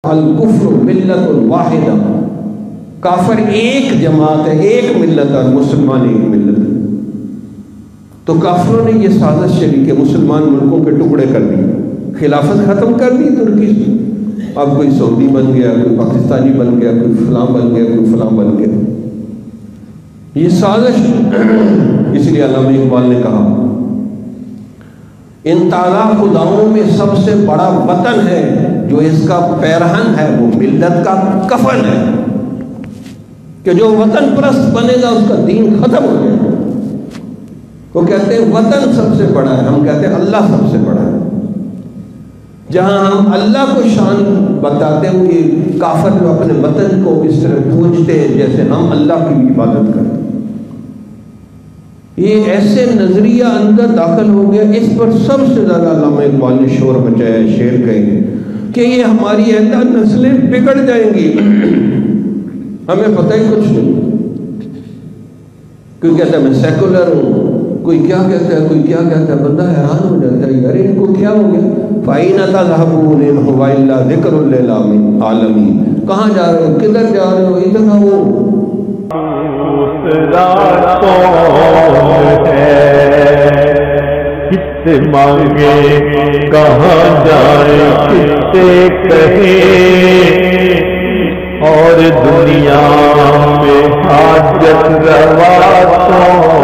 الکفر ملت واحدہ، کافر ایک جماعت ہے، ایک ملت ہے، مسلمان ایک ملت ہے۔ تو کافروں نے یہ سازش چلی کہ مسلمان ملکوں کے ٹکڑے کر دی، خلافت ختم کر دی ترکی سے، اب کوئی سعودی بن گیا، کوئی پاکستانی بن گیا، کوئی فلاں بن گیا، کوئی فلاں بن گیا۔ یہ سازش، اس لیے علامہ اقبال نے کہا ان تازہ خداؤں میں سب سے بڑا وطن ہے، جو اس کا پیرہن ہے وہ ملت کا کفن ہے، کہ جو وطن پرست بنے گا اس کا دین ختم ہو جائے گا۔ وہ کہتے ہیں وطن سب سے بڑا ہے، ہم کہتے ہیں اللہ سب سے بڑا ہے۔ جہاں ہم اللہ کو شان بتاتے ہوئے کافر جو اپنے وطن کو اس طرح پوجتے ہیں جیسے ہم اللہ کی عبادت کرتے ہیں۔ یہ ایسے نظریہ اندر داخل ہو گیا، اس پر سب سے زیادہ علامہ اقبال نے شور مچایا، شعر کہے کہ یہ ہماری آئندہ نسلیں بگڑ جائیں گی، ہمیں پتہ ہی کچھ نہیں۔ کوئی کہتا ہے میں سیکولر ہوں، کوئی کیا کہتا ہے، کوئی کیا کہتا ہے، بندہ حیران ہو جاتا ہے یار ان کو کیا ہو گیا۔ فَأَيْنَ تَذْهَبُونَ إِنْ هُوَ إِلَّا ذِكْرٌ لِّلْعَالَمِينَ، کہاں جا رہے ہو، کدھر جا رہے ہو، ادھر ہو۔ کس مانگے کہاں جائے، کس سے کہیں، اور دنیا میں حاجت روا تو